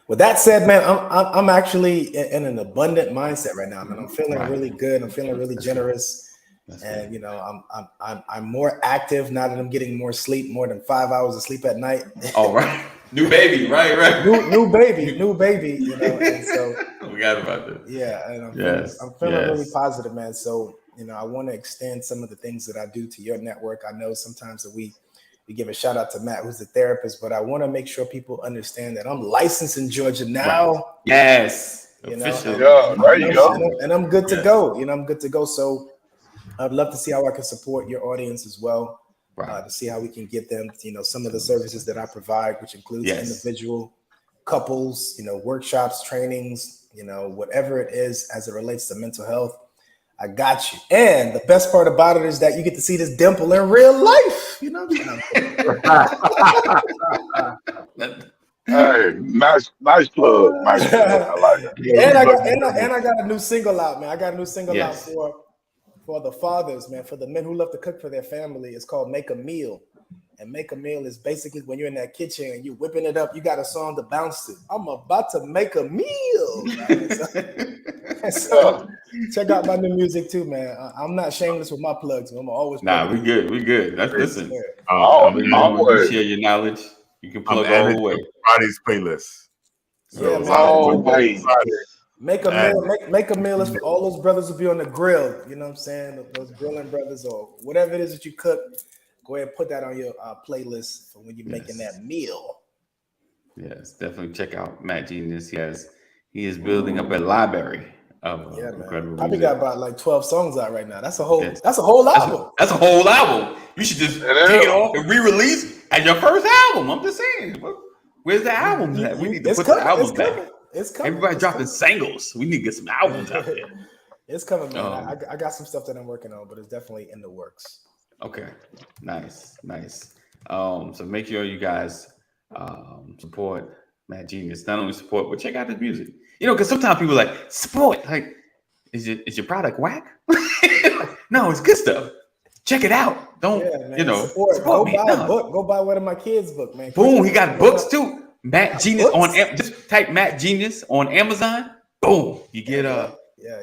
With that said, man, I'm actually in an abundant mindset right now, man. I'm feeling really good. I'm feeling really generous. And you know, I'm more active now that I'm getting more sleep, more than 5 hours of sleep at night. All right, new baby, right. New baby, you know. And so we got about that. Yeah, and I'm feeling really positive, man. So you know, I want to extend some of the things that I do to your network. I know sometimes that we give a shout out to Matt, who's a therapist, but I want to make sure people understand that I'm licensed in Georgia now. Right. Yes, you know, officially. Yeah, there you go. And I'm good to go. You know, I'm good to go. So I'd love to see how I can support your audience as well, to see how we can get them, you know, some of the services that I provide, which includes individual, couples, you know, workshops, trainings, you know, whatever it is as it relates to mental health. I got you. And the best part about it is that you get to see this dimple in real life. You know what I'm saying? Hey, nice plug. Nice plug. I like it. And I got a new single out, man. I got a new single out for the fathers, man, for the men who love to cook for their family. It's called Make a Meal. And Make a Meal is basically when you're in that kitchen and you're whipping it up, you got a song to bounce to. I'm about to make a meal. Right? So check out my new music too, man. I'm not shameless with my plugs. I'm always we good. Listen. I'm share your knowledge. You can plug all the way. Friday's playlist. So, Make a meal. Make a meal is for all those brothers who be on the grill. You know what I'm saying? Those grilling brothers or whatever it is that you cook. Go ahead and put that on your playlist for when you're making that meal. Yes, definitely check out Matt Genius. He is building up a library of incredible Probably music. got about like 12 songs out right now. That's a whole album. That's a whole album. You should just take it off and re-release as your first album. I'm just saying. Where's the album? We need to put the albums back. It's coming. Everybody dropping singles. We need to get some albums out there. It's coming, man. I got some stuff that I'm working on, but it's definitely in the works. Okay, nice. So make sure you guys support Matt Genius. Not only support, but check out his music. You know, because sometimes people are like support. Like, is your product whack? No, it's good stuff. Check it out. Don't support go me. Buy a book. Go buy one of my kids' book, man. Boom, he got books too. Matt Genius on just type Matt Genius on Amazon. Boom, you get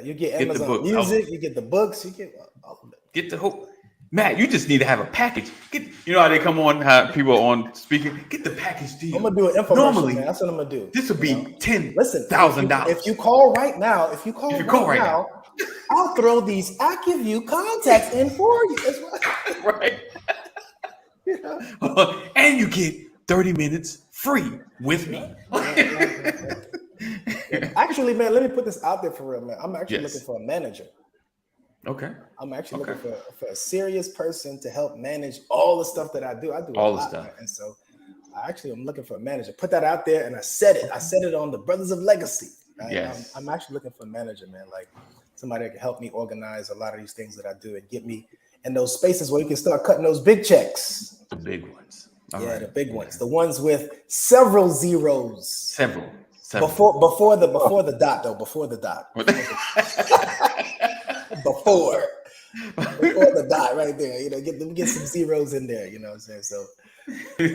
you get Amazon Music. You get the books. You get all of it. Get the whole. Matt, you just need to have a package. You know how they come on, how people are on speaking. Get the package deal. I'm gonna do an infomercial. Normally, man. That's what I'm gonna do. This would be $10,000. If you call right now, I'll throw these AccuView contacts in for you. Right. And you get 30 minutes free with me. Actually, man, let me put this out there for real, man. I'm actually looking for a manager. Okay. I'm actually looking for a serious person to help manage all the stuff that I do. I do all the stuff. Man. And so I'm looking for a manager. Put that out there and I said it on the Brothers of Legacy. Right? Yes. I'm actually looking for a manager, man. Like somebody that can help me organize a lot of these things that I do and get me in those spaces where you can start cutting those big checks. The big ones. The big ones. The ones with several zeros. Several. Before the dot, though. Before the dot. Before the dot, right there. You know, get some zeros in there. You know what I'm saying? So,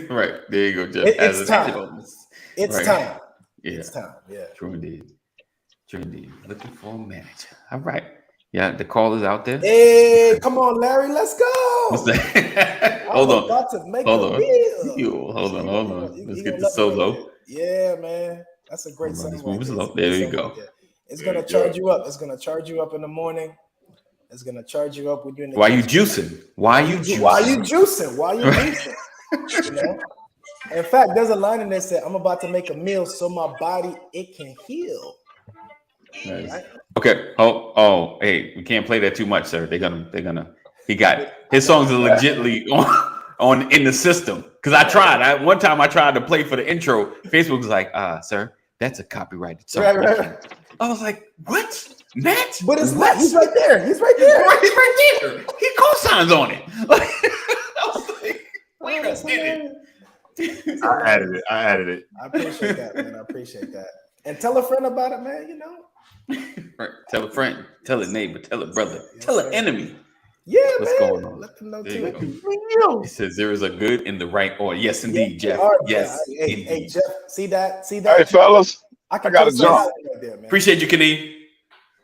right there you go. Just it's time. It's time. Yeah. It's time. Yeah. True indeed. Looking for a manager. All right. Yeah, the call is out there. Hey, come on, Larry, let's go. What's that? Hold on. About to make a meal. Hold on. Let's get the solo. Yeah, man. That's a great song. There you go. It's gonna charge you up. It's gonna charge you up in the morning. It's gonna charge you up when you're in the Why you juicing? Why you juicing? You know? In fact, there's a line in there that said, "I'm about to make a meal so my body it can heal." Nice. Right? Okay. Oh, hey, we can't play that too much, sir. They're gonna. He got it. His songs are legitly on in the system. Because I tried. One time I tried to play for the intro. Facebook was like, sir, that's a copyrighted song. Right. I was like, what? Matt? But it's what? not. He's right there. He's right there. Right, he's right there. He co-signs on it. I was like, wait a minute. I added it. I appreciate that, man. I appreciate that. And tell a friend about it, man. You know. Right. Tell a friend, tell a neighbor, tell a brother, Yes, tell sir. an enemy. Yeah, What's man. going on? Let them know There you too. go. He says there is a good in the right order. Yes, indeed, Yeah, Jeff. all right, Yes, Hey, indeed. Jeff. See that? See that? Hey, fellas. I I gotta post jump. that right there, man. Appreciate you, Kenny.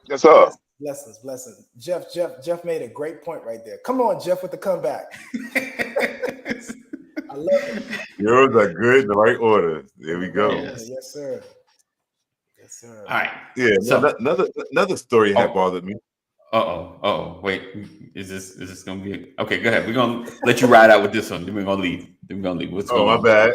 Yes, sir. Blessings. Jeff made a great point right there. Come on, Jeff, with the comeback. I love it. Yours are good in the right order. There we go. Yes. Yes, sir. Yes, sir. All right. Yeah. So- Another story had Oh. bothered me. Wait, is this gonna be okay? Go ahead. We're gonna let you ride out with this one. Then we're gonna leave. What's Oh, going my on? bad.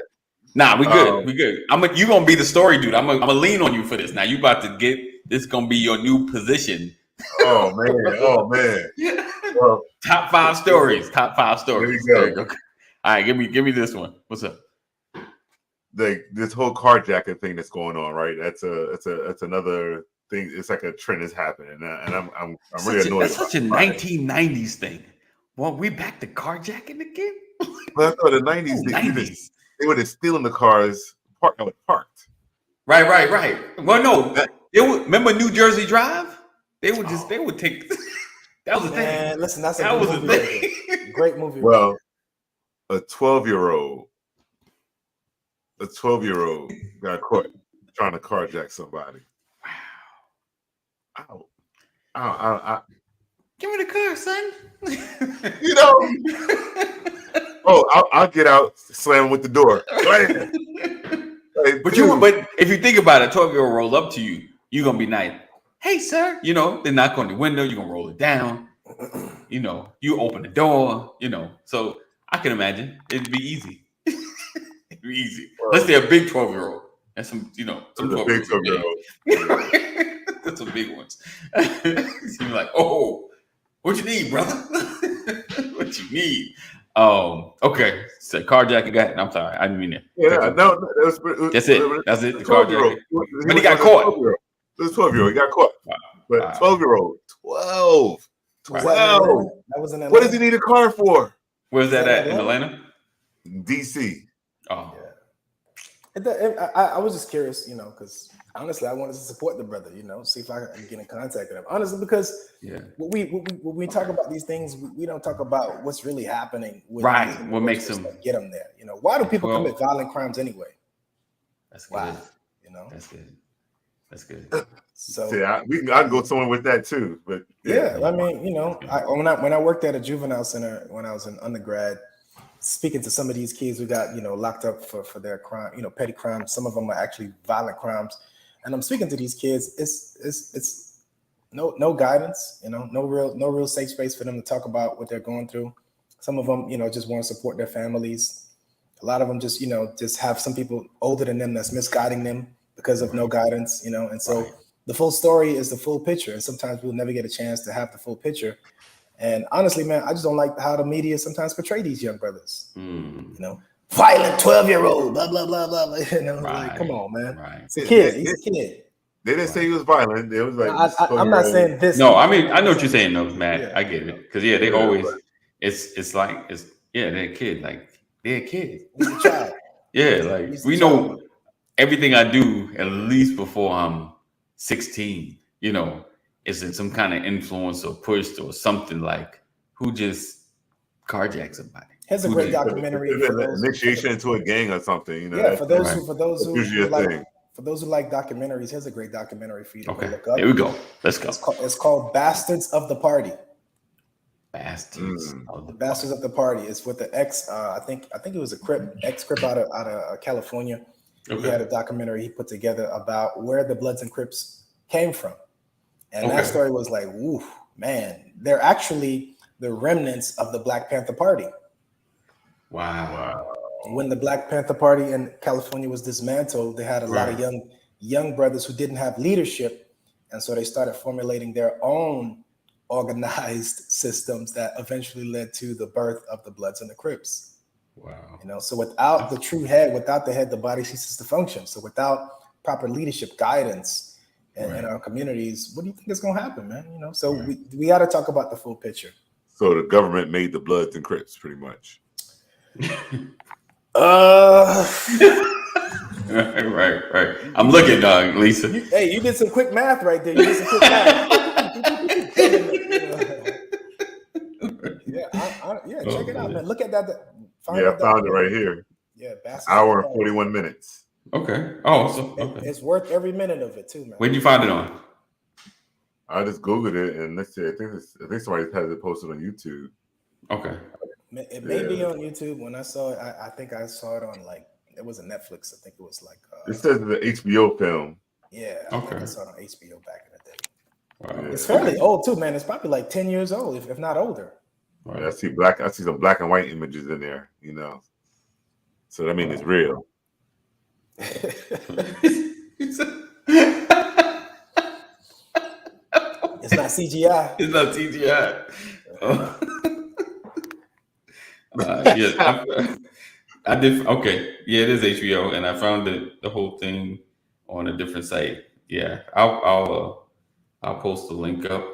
Nah, we good. We good. You gonna be the story dude. I'm gonna lean on you for this. Now you about to get this gonna be your new position. Oh man. Well, Top 5 stories. Top 5 stories. There you There you go. All right, give me this one. What's up? this whole carjacking thing that's going on, right? That's another thing. It's like a trend that's happening, and I'm really annoyed. That's such a 1990s thing. Well, we back to carjacking again? But I thought the '90s, they were just stealing the cars parked. Right. Well, no, remember New Jersey Drive? They would take. That was the thing. Man, listen, that's a That good was movie. the right thing. there. Great movie. Well, a 12-year-old got caught trying to carjack somebody. Wow. I Give me the car, son. you know. Oh, I'll get out, slam with the door. Right. Like, But dude, but if you think about it, 12-year-old roll up to you, you're gonna be nice. Hey, sir. You know, they knock on the window, you're gonna roll it down. You know, you open the door, you know. So I can imagine it'd be easy. It'd be easy. Let's say a big 12-year-old. That's some, some a big 12-year-old. That's some big ones. You're like, oh, what you need, brother? What you need? Okay. So carjacking got. I'm sorry, I didn't mean it. Yeah, no, That's it. That's it. The 12-year-old. carjacking. But he got caught. It was 12-year-old. He got caught. But Wow. 12-year-old. 12. Was 12. that was in Atlanta? What does he need a car for? Where's that Is that at in Atlanta? DC. Oh, I was just curious, because honestly, I wanted to support the brother, see if I can get in contact with him. Honestly, because yeah. when we talk about these things, we don't talk about what's really happening. With Right. these What makes individuals them- that get them there? Why do people Well- commit violent crimes anyway? That's good. Why? That's good. That's good. So See, I can go somewhere with that too. But yeah, I mean, when I worked at a juvenile center when I was an undergrad, speaking to some of these kids who got locked up for their crime, petty crimes. Some of them are actually violent crimes, and I'm speaking to these kids. It's no guidance, no real safe space for them to talk about what they're going through. Some of them, just want to support their families. A lot of them just have some people older than them that's misguiding them because of no guidance, and so the full story is the full picture, and sometimes we'll never get a chance to have the full picture. And honestly, man, I just don't like how the media sometimes portray these young brothers. Violent 12-year-old, blah blah blah blah. Like, come on, man. Right. He's a kid. He's a kid. They didn't say he was violent. It was like I'm not saying this. No, I mean I know what you're saying, though, Matt. Yeah. I get it because they always they're a kid, like they're a kid. He's a child. Yeah, like He's a we child. know everything I do at least before I'm 16. Is in some kind of influence or pushed or something like who just carjacked somebody. Here's a Who great did- documentary. For those, initiation into a gang or something. yeah, for those right. who for those who usually a like thing. for those who like documentaries, here's a great documentary for you to go Okay, look up. here we go. Let's go. It's called Bastards of the Party. Bastards. of the Bastards of the Party. It's with the ex. I think it was a ex-Crip out of California. He Okay. had a documentary he put together about where the Bloods and Crips came from, and Okay. that story was like, "Oof, man! They're actually the remnants of the Black Panther Party." Wow. When the Black Panther Party in California was dismantled, they had a lot of young brothers who didn't have leadership, and so they started formulating their own organized systems that eventually led to the birth of the Bloods and the Crips. Wow. So without the true head, without the head, the body ceases to function. So without proper leadership, guidance, in our communities, what do you think is going to happen, man? You know, so we got to talk about the full picture. So the government made the Bloods and Crips, pretty much. Right. I'm looking, dog, Lisa. You did some quick math right there. You did some quick math. Check it out, man. Look at that. I found it right here. Yeah, hour and 41 minutes. Okay. Oh, so okay. It's worth every minute of it too, man. Where'd you find it on? I just Googled it, and let's see. I think somebody has it posted on YouTube. Okay. It may be on YouTube. When I saw it, I think I saw it on it was a Netflix. I think it was it says the HBO film. Yeah. I think I saw it on HBO back in the day. Wow. It's fairly old too, man. It's probably like 10 years old, if not older. Right. I see some black and white images in there, you know. So that means it's real. It's not CGI. It's not CGI. Oh. I did. Okay, yeah, it is HBO, and I found the whole thing on a different site. Yeah, I'll post the link up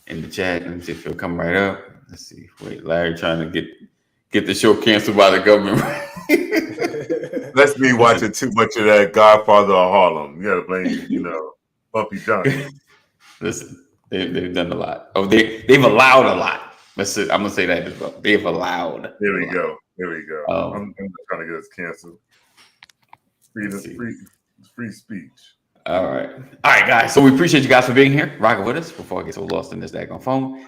in the chat. Let me see if it'll come right up. Let's see. Wait, Larry trying to get the show canceled by the government. That's me watching too much of that Godfather of Harlem. You gotta blame, Bumpy Johnson. Listen, they've done a lot. Oh, they've allowed a lot. I'm gonna say that as well. They've allowed. There we go. I'm trying to get us canceled. Free speech. All right, guys. So we appreciate you guys for being here, rocking with us. Before I get so lost in this daggone phone,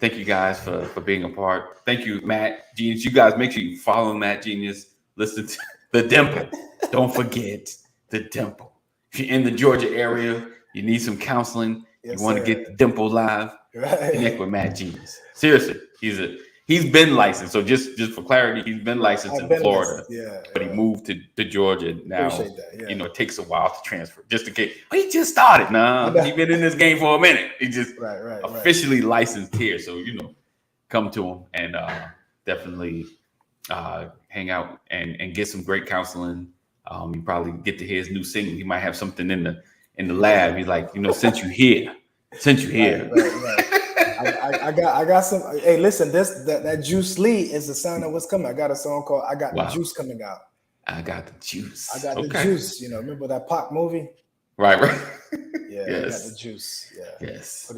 thank you guys for being a part. Thank you, Matt Genius. You guys make sure you follow Matt Genius. Listen to the Dimple. Don't forget the Dimple. If you're in the Georgia area, you need some counseling. You want to get the Dimple live. Connect with Matt Genius. Seriously, he's been licensed. So just for clarity, he's been licensed in Florida. But he moved to Georgia now. It takes a while to transfer. Just in case he just started. Nah, he's been in this game for a minute. He just officially licensed here. So come to him and definitely hang out and get some great counseling. You probably get to hear his new single. He might have something in the lab. He's like, since you here. Right. I got some. Hey, listen, that Juice Lee is the sign of what's coming. I got a song called "I Got the Juice" coming out. I got the juice. I got the juice. Remember that Pac movie? Right. Yeah, yes. I got the juice. Yeah. Yes.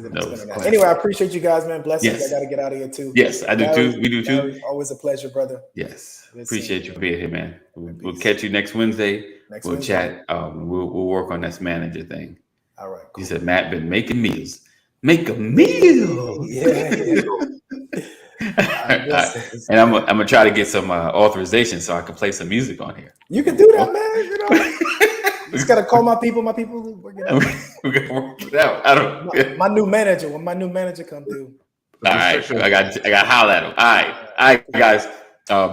Anyway, I appreciate you guys, man. Blessings. Yes. I got to get out of here too. Yes, I do too. We do too. Larry, always a pleasure, brother. Yes. Appreciate you being here, man. We'll catch you next Wednesday. We'll chat. We'll work on this manager thing. All right. Cool. He said Matt been making meals. Make a meal. Yeah. And I'm gonna try to get some authorization so I can play some music on here. You can do that, man. Just gotta call my people. My people. We're gonna work it out. I don't. My new manager. When my new manager come through. All right. I got to holler at him. All right, guys.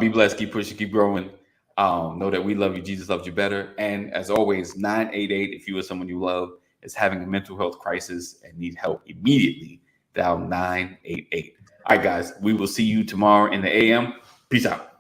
Be blessed. Keep pushing. Keep growing. Know that we love you. Jesus loves you better. And as always, 988. If you or someone you love is having a mental health crisis and need help immediately, dial 988. All right, guys. We will see you tomorrow in the AM. Peace out.